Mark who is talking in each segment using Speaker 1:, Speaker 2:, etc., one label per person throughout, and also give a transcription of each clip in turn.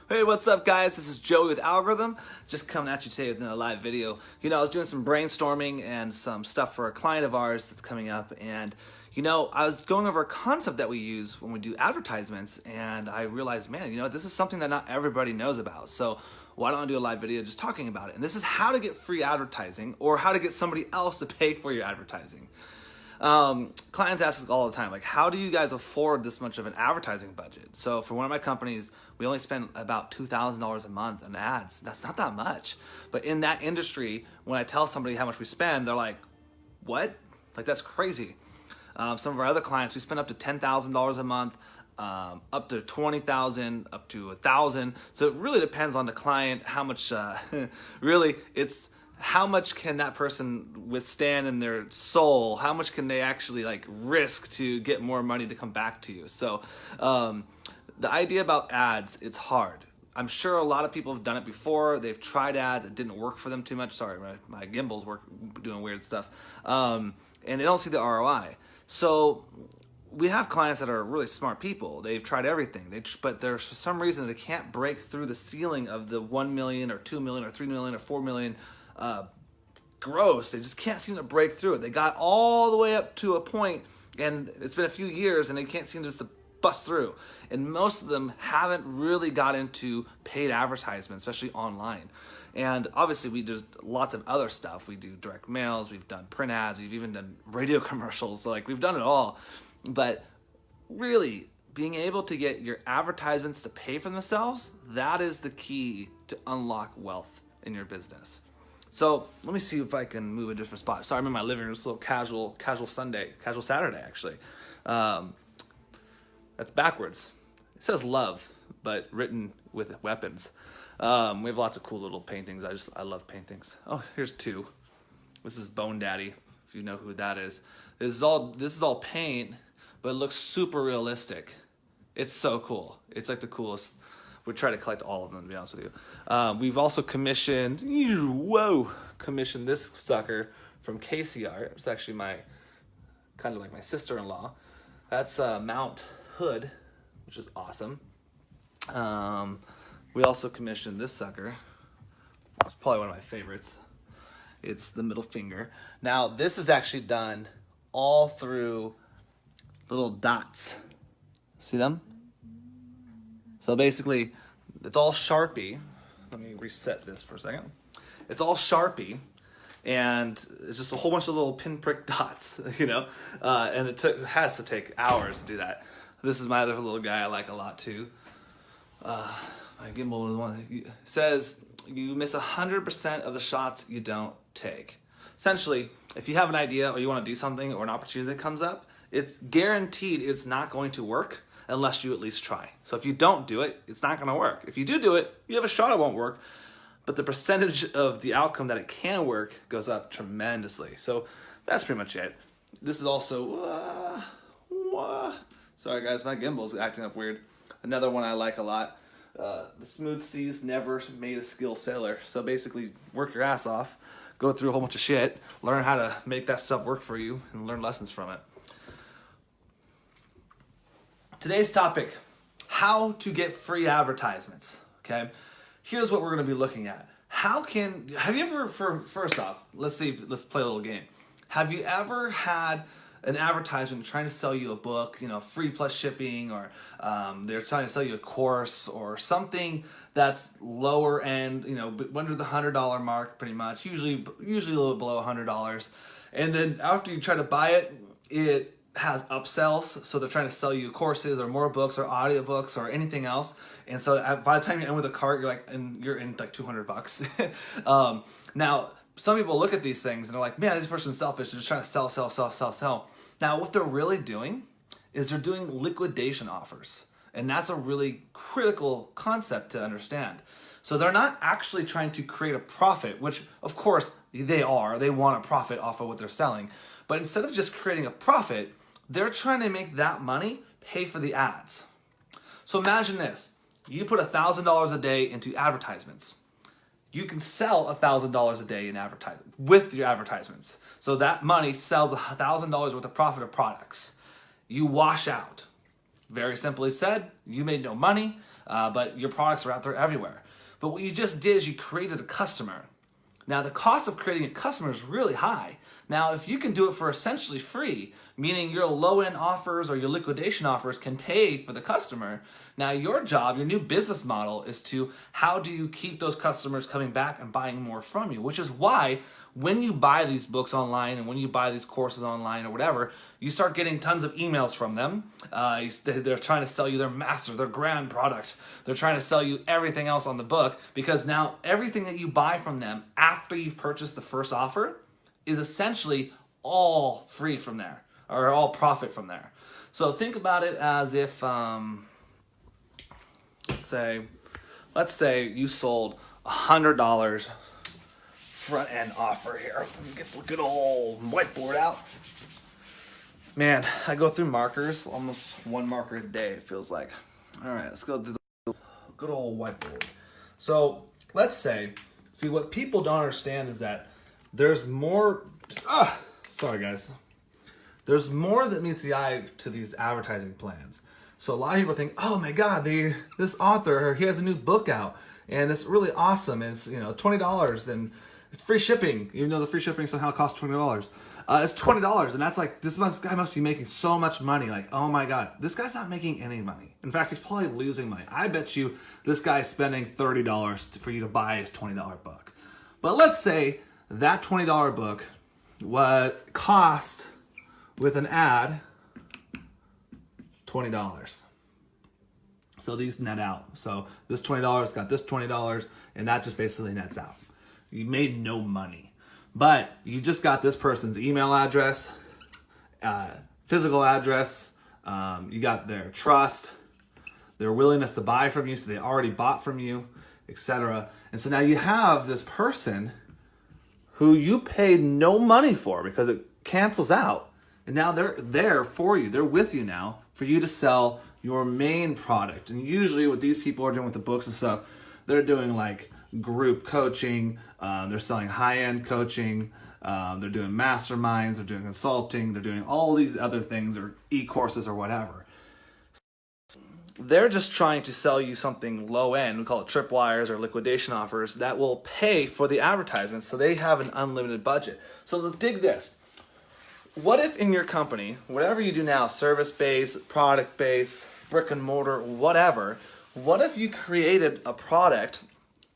Speaker 1: Hey, what's up guys? This is Joey with Algorithm. Just coming at you today with another live video. I was doing some brainstorming and some stuff for a client of ours that's coming up, and I was going over a concept that we use when we do advertisements, and I realized, man, this is something that not everybody knows about. So why don't I do a live video just talking about it? And this is how to get free advertising, or how to get somebody else to pay for your advertising. Clients ask us all the time, like, how do you guys afford this much of an advertising budget? So for one of my companies, we only spend about $2,000 a month on ads. That's not that much. But in that industry, when I tell somebody how much we spend, they're like, what? Like, that's crazy. Some of our other clients, we spend up to $10,000 a month, up to $20,000, up to $1,000. So it really depends on the client, how much, really, it's how much can that person withstand in their soul? How much can they actually risk to get more money to come back to you? So the idea about ads, it's hard. I'm sure a lot of people have done it before. They've tried ads. It didn't work for them too much. Sorry, my gimbal's doing weird stuff. And they don't see the ROI. So we have clients that are really smart people. They've tried everything, but there's for some reason they can't break through the ceiling of the 1 million or 2 million or 3 million or 4 million gross. They just can't seem to break through it. They got all the way up to a point, and it's been a few years, and they can't seem to just bust through. And most of them haven't really got into paid advertisement, especially online. And obviously we do lots of other stuff. We do direct mails, we've done print ads, we've even done radio commercials. We've done it all. But really, being able to get your advertisements to pay for themselves, that is the key to unlock wealth in your business. So let me see if I can move a different spot. Sorry, I'm in my living room. It's a little casual Saturday, actually. That's backwards. It says love, but written with weapons. We have lots of cool little paintings. I love paintings. Oh, here's two. This is Bone Daddy, if you know who that is. This is all paint, but it looks super realistic. It's so cool. It's like the coolest. We try to collect all of them, to be honest with you. We've also commissioned this sucker from Casey Art. It's actually kind of like my sister-in-law. That's Mount Hood, which is awesome. We also commissioned this sucker. It's probably one of my favorites. It's the middle finger. Now, this is actually done all through little dots. See them? So basically, it's all Sharpie. Let me reset this for a second. It's all Sharpie, and it's just a whole bunch of little pinprick dots, and it has to take hours to do that. This is my other little guy I like a lot too. My gimbal is one that says, you miss 100% of the shots you don't take. Essentially, if you have an idea or you want to do something or an opportunity that comes up, it's guaranteed it's not going to work unless you at least try. So if you don't do it, it's not going to work. If you do it, you have a shot it won't work, but the percentage of the outcome that it can work goes up tremendously. So that's pretty much it. This is also, sorry guys, my gimbal's acting up weird. Another one I like a lot. The smooth seas never made a skilled sailor. So basically, work your ass off, go through a whole bunch of shit, learn how to make that stuff work for you, and learn lessons from it. Today's topic, how to get free advertisements, okay? Here's what we're gonna be looking at. Have you ever, first off, let's play a little game. Have you ever had an advertisement trying to sell you a book, free plus shipping, or they're trying to sell you a course or something that's lower end, under the $100 mark pretty much, usually a little below $100. And then after you try to buy it, it has upsells, so they're trying to sell you courses or more books or audiobooks or anything else. And so by the time you end with a cart, you're in like $200. Now, some people look at these things and they're like, man, this person's selfish. They're just trying to sell. Now, what they're really doing is they're doing liquidation offers. And that's a really critical concept to understand. So they're not actually trying to create a profit, which of course they are. They want a profit off of what they're selling. But instead of just creating a profit, they're trying to make that money pay for the ads. So imagine this. You put $1,000 a day into advertisements. You can sell $1,000 a day in with your advertisements. So that money sells $1,000 worth of profit of products. You wash out. Very simply said, you made no money. but your products are out there everywhere. But what you just did is you created a customer. Now, the cost of creating a customer is really high. Now, if you can do it for essentially free, meaning your low-end offers or your liquidation offers can pay for the customer, now your job, your new business model is to how do you keep those customers coming back and buying more from you, which is why when you buy these books online and when you buy these courses online or whatever, you start getting tons of emails from them. They're trying to sell you their master, their grand product. They're trying to sell you everything else on the book because now everything that you buy from them after you've purchased the first offer is essentially all free from there or all profit from there. So think about it as if, let's say you sold $100 front end offer here. Let me get the good old whiteboard out. Man, I go through markers, almost one marker a day, it feels like. All right, let's go through the good old whiteboard. So let's say, see what people don't understand is that there's more, sorry guys. There's more that meets the eye to these advertising plans. So a lot of people think, oh my God, this author, he has a new book out and it's really awesome. And it's $20 and it's free shipping, even though the free shipping somehow costs $20. It's $20 and that's like, this guy must be making so much money. Like, oh my God, this guy's not making any money. In fact, he's probably losing money. I bet you this guy's spending $30 for you to buy his $20 book. But let's say that $20 book what cost with an ad $20. So these net out. So this $20 got this $20 and that just basically nets out. You made no money, but you just got this person's email address, physical address, you got their trust, their willingness to buy from you, so they already bought from you, etc. And so now you have this person who you paid no money for because it cancels out. And now they're there for you. They're with you now for you to sell your main product. And usually what these people are doing with the books and stuff, they're doing like group coaching. They're selling high-end coaching. They're doing masterminds. They're doing consulting. They're doing all these other things or e-courses or whatever. They're just trying to sell you something low-end. We call it tripwires or liquidation offers that will pay for the advertisements. So they have an unlimited budget. So let's dig this. What if in your company, whatever you do now, service-based, product-based, brick and mortar, whatever, what if you created a product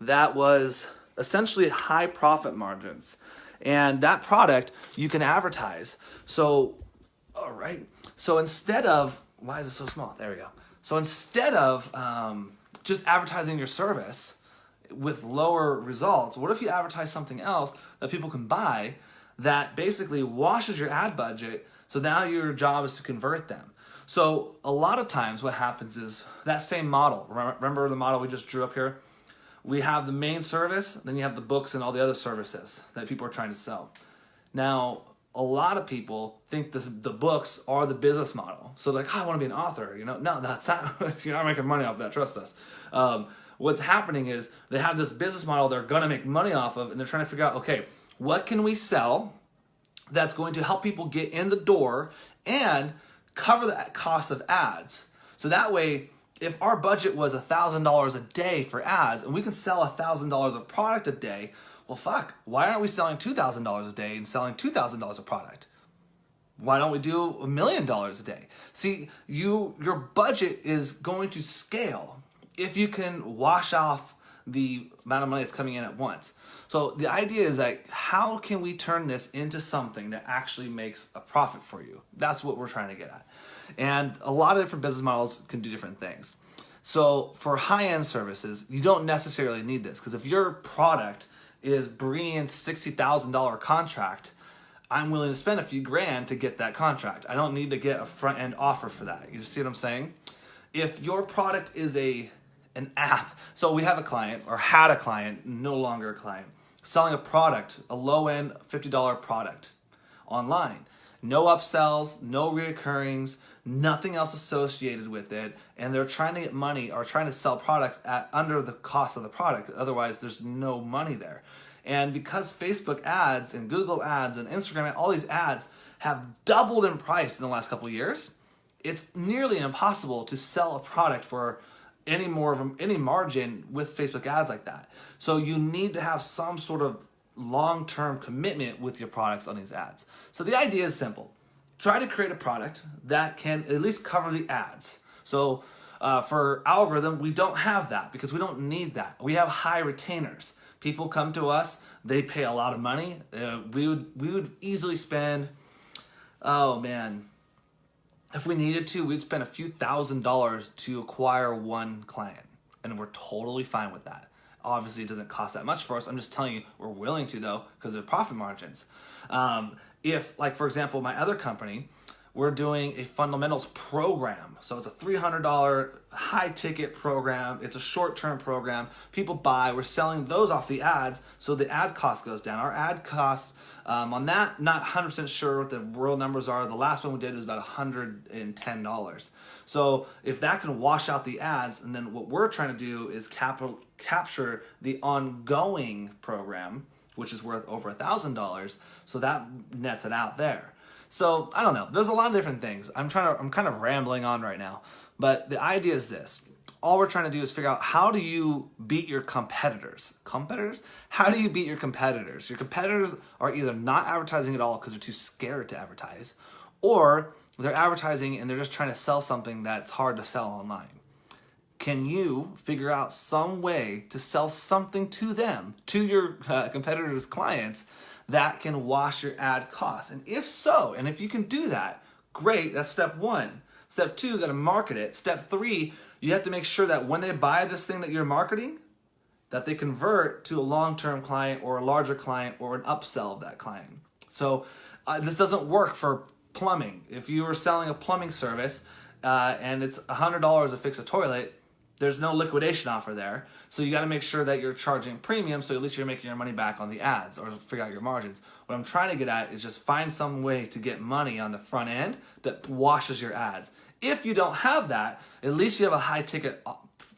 Speaker 1: that was essentially high profit margins? And that product you can advertise. So, all right. So instead of, why is it so small? There we go. So instead of just advertising your service with lower results, what if you advertise something else that people can buy that basically washes your ad budget, so now your job is to convert them? So a lot of times what happens is that same model, remember the model we just drew up here? We have the main service, then you have the books and all the other services that people are trying to sell. Now, a lot of people think the books are the business model. So like, oh, I want to be an author. No, that's not, you're not making money off that, trust us. What's happening is they have this business model they're going to make money off of, and they're trying to figure out, okay, what can we sell that's going to help people get in the door and cover the cost of ads? So that way, if our budget was $1,000 a day for ads and we can sell $1,000 of product a day, well, fuck, why aren't we selling $2,000 a day and selling $2,000 of product? Why don't we do $1 million a day? See, your budget is going to scale if you can wash off the amount of money that's coming in at once. So the idea is like, how can we turn this into something that actually makes a profit for you? That's what we're trying to get at. And a lot of different business models can do different things. So for high-end services, you don't necessarily need this, because if your product is bringing in $60,000 contract, I'm willing to spend a few grand to get that contract. I don't need to get a front-end offer for that. You see what I'm saying? If your product is an app, so we have a client, or had a client, no longer a client, selling a product, a low-end $50 product online. No upsells, no reoccurrings, nothing else associated with it, and they're trying to get money or trying to sell products at under the cost of the product. Otherwise, there's no money there. And because Facebook ads and Google ads and Instagram, all these ads have doubled in price in the last couple of years, it's nearly impossible to sell a product for any more of any margin with Facebook ads like that. So you need to have some sort of long-term commitment with your products on these ads. So the idea is simple. Try to create a product that can at least cover the ads. So for Algorithm, we don't have that because we don't need that. We have high retainers. People come to us, they pay a lot of money. We would easily spend, oh man, if we needed to, we'd spend a few $1,000s to acquire one client, and we're totally fine with that. Obviously, it doesn't cost that much for us. I'm just telling you, we're willing to though, because of profit margins. If, like for example, my other company, we're doing a fundamentals program. So it's a $300 high ticket program. It's a short-term program. People buy, we're selling those off the ads, so the ad cost goes down. Our ad cost on that, not 100% sure what the real numbers are. The last one we did was about $110. So if that can wash out the ads, and then what we're trying to do is capture the ongoing program, which is worth over $1,000, so that nets it out there. So I don't know. There's a lot of different things. I'm kind of rambling on right now, but the idea is this. All we're trying to do is figure out, how do you beat your competitors? How do you beat your competitors? Your competitors are either not advertising at all because they're too scared to advertise, or they're advertising and they're just trying to sell something that's hard to sell online. Can you figure out some way to sell something to them, to your competitors' clients, that can wash your ad costs? And if so, and if you can do that, great, that's step one. Step two, you gotta market it. Step three, you have to make sure that when they buy this thing that you're marketing, that they convert to a long-term client or a larger client or an upsell of that client. So this doesn't work for plumbing. If you were selling a plumbing service and it's $100 to fix a toilet, there's no liquidation offer there. So you got to make sure that you're charging premium, so at least you're making your money back on the ads, or figure out your margins. What I'm trying to get at is just find some way to get money on the front end that washes your ads. If you don't have that, at least you have a high ticket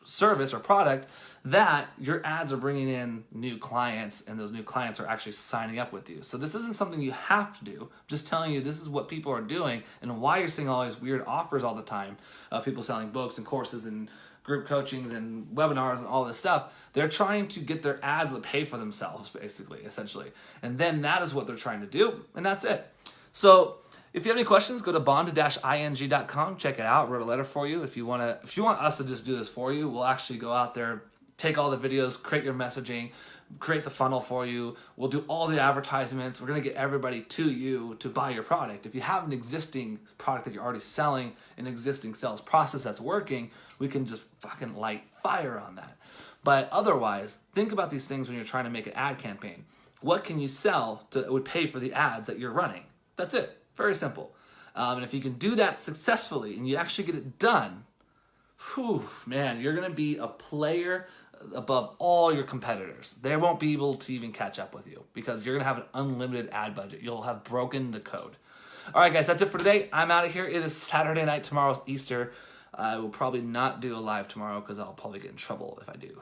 Speaker 1: service or product that your ads are bringing in new clients, and those new clients are actually signing up with you. So this isn't something you have to do. I'm just telling you this is what people are doing and why you're seeing all these weird offers all the time of people selling books and courses and group coachings and webinars and all this stuff. They're trying to get their ads to pay for themselves, basically, essentially. And then that is what they're trying to do, and that's it. So if you have any questions, go to bond-ing.com, check it out. I wrote a letter for you. If you want us to just do this for you, we'll actually go out there, take all the videos, create your messaging, create the funnel for you. We'll do all the advertisements. We're going to get everybody to you to buy your product. If you have an existing product that you're already selling, an existing sales process that's working, we can just fucking light fire on that. But otherwise, think about these things when you're trying to make an ad campaign. What can you sell that would pay for the ads that you're running? That's it. Very simple. And if you can do that successfully and you actually get it done, whew, man, you're going to be a player above all your competitors. They won't be able to even catch up with you because you're going to have an unlimited ad budget. You'll have broken the code. All right, guys, that's it for today. I'm out of here. It is Saturday night. Tomorrow's Easter. I will probably not do a live tomorrow because I'll probably get in trouble if I do.